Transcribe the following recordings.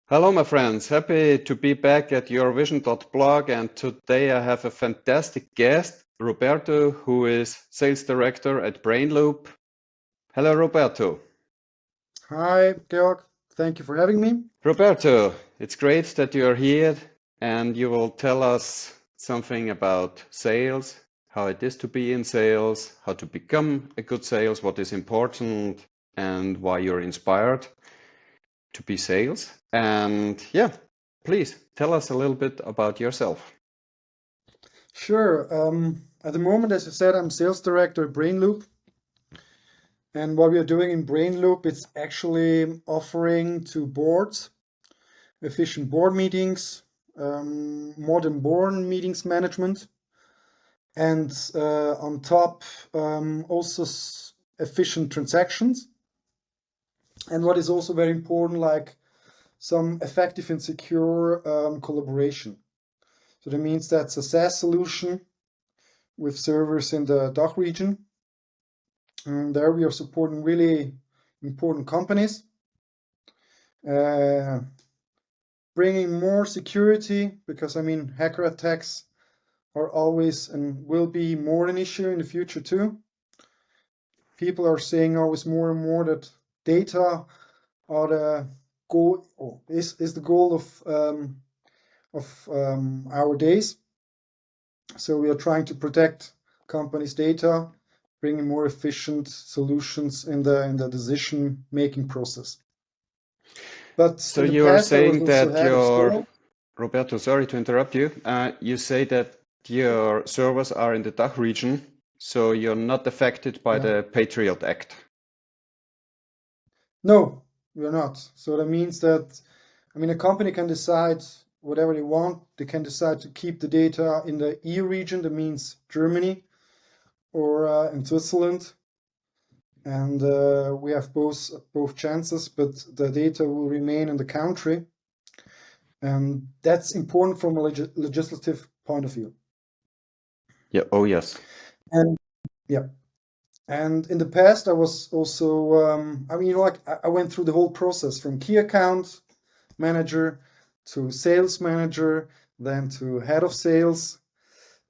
Hello, my friends. Happy to be back at yourvision.blog. And today I have a fantastic guest, Roberto, who is sales director at Brainloop. Hello, Roberto. Hi, Georg. Thank you for having me. Roberto, it's great that you're here and you will tell us something about sales, how it is to be in sales, how to become a good sales, what is important, and why you're inspired to be sales. And yeah, please tell us a little bit about yourself. Sure. At the moment, as you said, I'm sales director at Brainloop. And what we are doing in Brainloop, it's actually offering to boards efficient board meetings, modern board meetings management, and on top, also efficient transactions. And what is also very important, like some effective and secure collaboration. So that means that's a SaaS solution with servers in the DACH region. And there we are supporting really important companies, bringing more security because hacker attacks are always and will be more an issue in the future too. People are saying always more and more that data are the goal, or is the goal of our days. So we are trying to protect companies' data, bringing more efficient solutions in the decision-making process. But So in the you are past, I was saying also that head of your, sales. Roberto, sorry to interrupt you. You say that your servers are in the DACH region, so you're not affected by Yeah. the Patriot Act. No, we are not. So that means that, a company can decide whatever they want. They can decide to keep the data in the EU region, that means Germany, or in Switzerland. And we have both chances, but the data will remain in the country. And that's important from a legislative point of view. Yeah. Oh, yes. And yeah. And in the past, I was also, I went through the whole process from key account manager to sales manager, then to head of sales.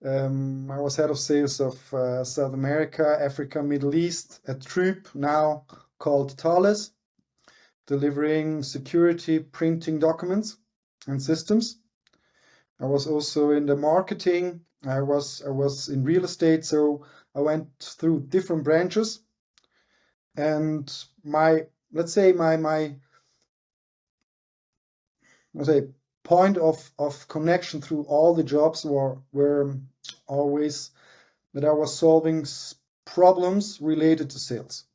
I was head of sales of South America, Africa, Middle East at Troop, now called Thales, delivering security printing documents and systems. I was also in the marketing. I was in real estate, so I went through different branches. And my point of connection through all the jobs were always that I was solving problems related to sales.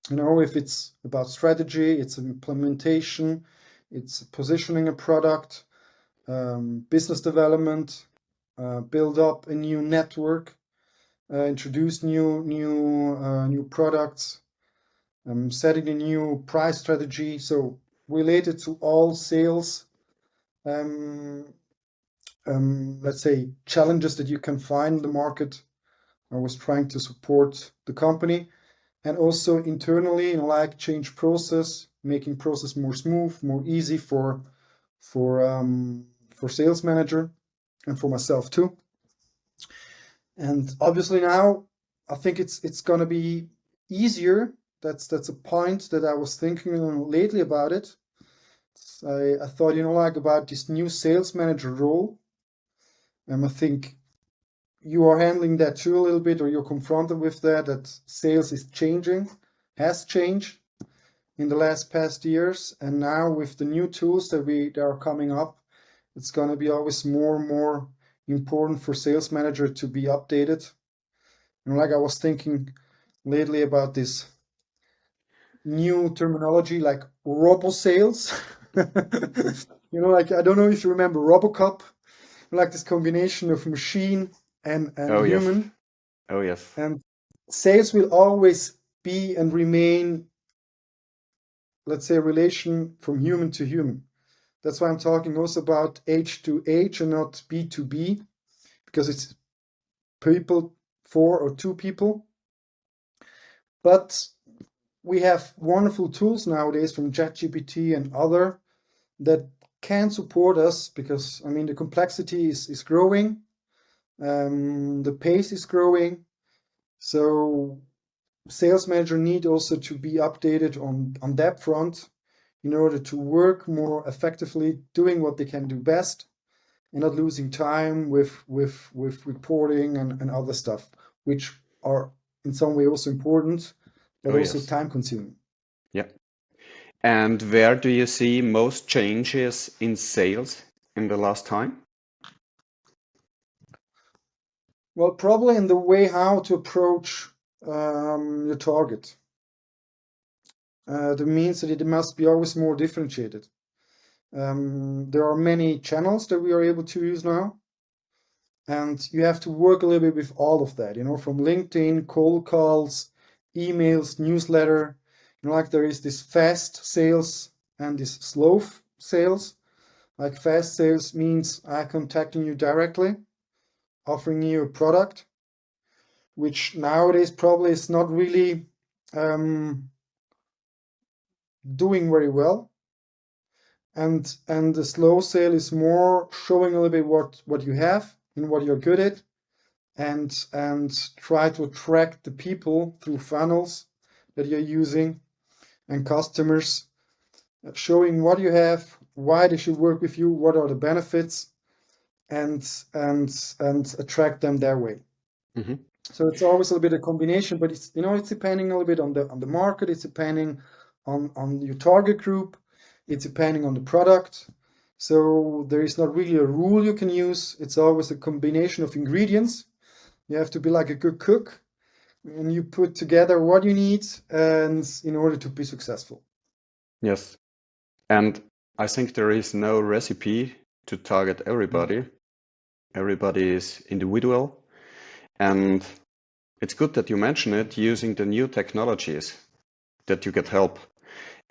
If it's about strategy, it's implementation, it's positioning a product, business development, build up a new network, introduce new products, setting a new price strategy. So related to all sales, challenges that you can find in the market. I was trying to support the company, and also internally, like change process, making process more smooth, more easy for sales manager and for myself too. And obviously now I think it's gonna be easier. That's a point that I was thinking lately about it. I thought, about this new sales manager role. I think you are handling that too a little bit, or you're confronted with that sales is changing, has changed in the past years. And now with the new tools that are coming up, it's going to be always more and more important for sales manager to be updated. And like I was thinking lately about this new terminology like robo sales. I don't know if you remember Robocop, like this combination of machine and Oh, yes. human. Oh, yes. And sales will always be and remain, let's say, a relation from human to human. That's why I'm talking also about H to H and not B to B, because it's people for or two people. But we have wonderful tools nowadays from ChatGPT and other that can support us, because I mean the complexity is growing, the pace is growing, so sales manager need also to be updated on that front in order to work more effectively, doing what they can do best, and not losing time with reporting and other stuff, which are in some way also important, but Oh, also yes. time consuming. Yeah. And where do you see most changes in sales in the last time? Well, probably in the way how to approach your target. That means that it must be always more differentiated. There are many channels that we are able to use now, and you have to work a little bit with all of that, from LinkedIn, cold calls, emails, newsletter. Like there is this fast sales and this slow sales. Like fast sales means I contacting you directly, offering you a product, which nowadays probably is not really doing very well. And the slow sale is more showing a little bit what you have and what you're good at, and try to attract the people through funnels that you're using and customers, showing what you have, why they should work with you, what are the benefits, and attract them their way. Mm-hmm. So it's always a little bit a combination, but it's it's depending a little bit on the market, it's depending on your target group, it's depending on the product. So there is not really a rule you can use. It's always a combination of ingredients. You have to be like a good cook, and you put together what you need and in order to be successful. Yes. And I think there is no recipe to target everybody. Everybody is individual. And it's good that you mention it, using the new technologies that you get help.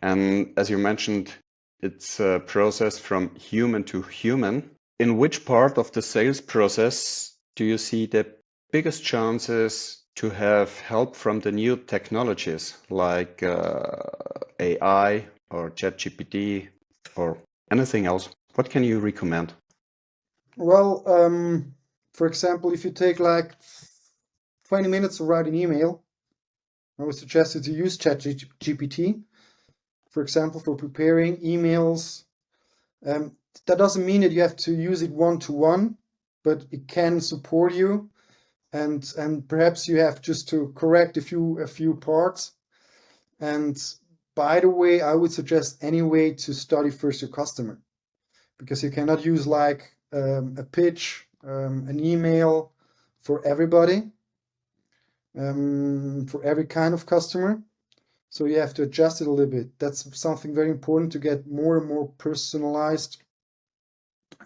And as you mentioned, it's a process from human to human. In which part of the sales process do you see the biggest chances to have help from the new technologies like AI or ChatGPT or anything else? What can you recommend? Well, for example, if you take like 20 minutes to write an email, I would suggest you to use ChatGPT, for example, for preparing emails. That doesn't mean that you have to use it one-to-one, but it can support you, and perhaps you have just to correct a few parts. And by the way, I would suggest anyway to study first your customer, because you cannot use like a pitch, an email for everybody, for every kind of customer. So you have to adjust it a little bit. That's something very important, to get more and more personalized,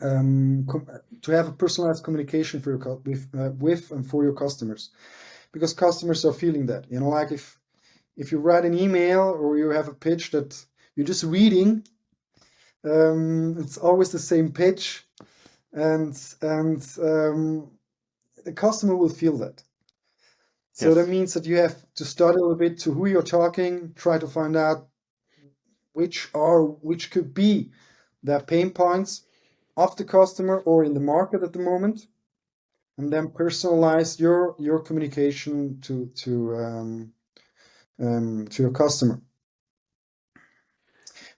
to have a personalized communication for your with and for your customers, because customers are feeling that. Like if you write an email or you have a pitch that you're just reading, it's always the same pitch, and the customer will feel that. So that Yes. means that you have to study a little bit to who you're talking, try to find out which could be the pain points of the customer or in the market at the moment, and then personalize your communication to your customer.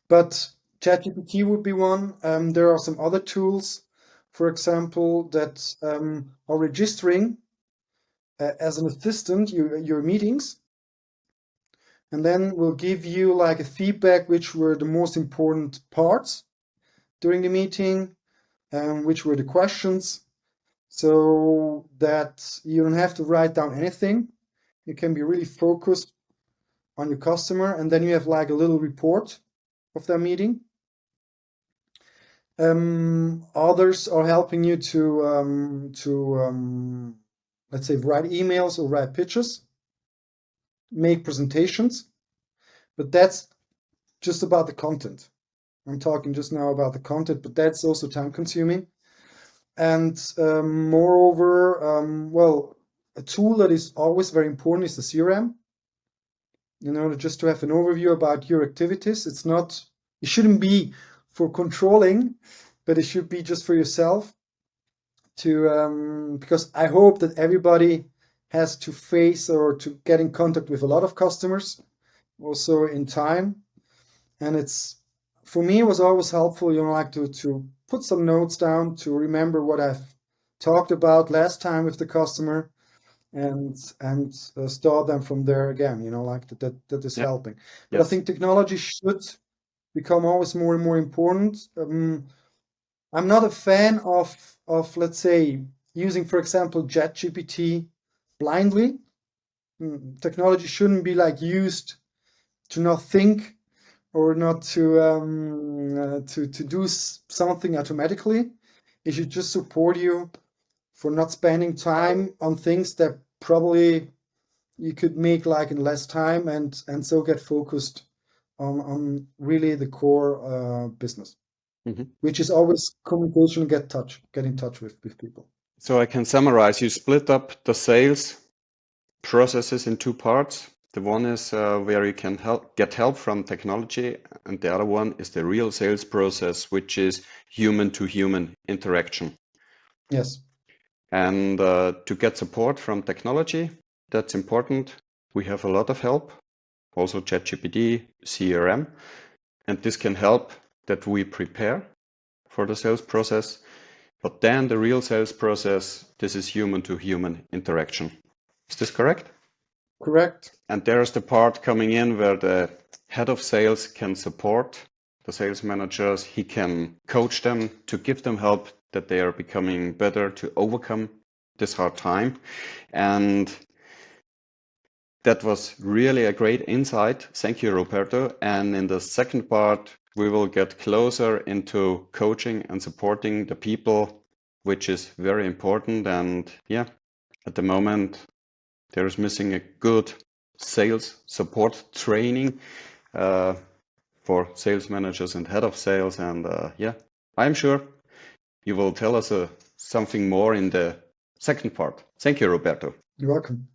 But ChatGPT would be one. There are some other tools, for example, that are registering as an assistant your meetings, and then will give you like a feedback which were the most important parts during the meeting, which were the questions, so that you don't have to write down anything. You can be really focused on your customer, and then you have like a little report of their meeting. Others are helping you to let's say write emails or write pitches, make presentations, but that's just about the content. I'm talking just now about the content, but that's also time consuming. And moreover, well, a tool that is always very important is the CRM. Just to have an overview about your activities. It shouldn't be for controlling, but it should be just for yourself. Because I hope that everybody has to face or to get in contact with a lot of customers, also in time. And it's, for me, it was always helpful, like to put some notes down to remember what I've talked about last time with the customer, and store them from there again. Like that is helping. But I think technology should become always more and more important. I'm not a fan of let's say using, for example, ChatGPT blindly. Technology shouldn't be like used to not think or not to do something automatically. It should just support you for not spending time on things that probably you could make like in less time, and so get focused on really the core business, which is always communication, get in touch with people. So I can summarize, you split up the sales processes in two parts. The one is where you can get help from technology, and the other one is the real sales process, which is human to human interaction. Yes. And to get support from technology, that's important. We have a lot of help, also ChatGPT, CRM, and this can help that we prepare for the sales process. But then the real sales process, this is human to human interaction. Is this correct? Correct. And there's the part coming in where the head of sales can support the sales managers. He can coach them to give them help that they are becoming better to overcome this hard time. And that was really a great insight. Thank you, Roberto. And in the second part, we will get closer into coaching and supporting the people, which is very important. And yeah, at the moment, there is missing a good sales support training for sales managers and head of sales. And yeah, I'm sure you will tell us something more in the second part. Thank you, Roberto. You're welcome.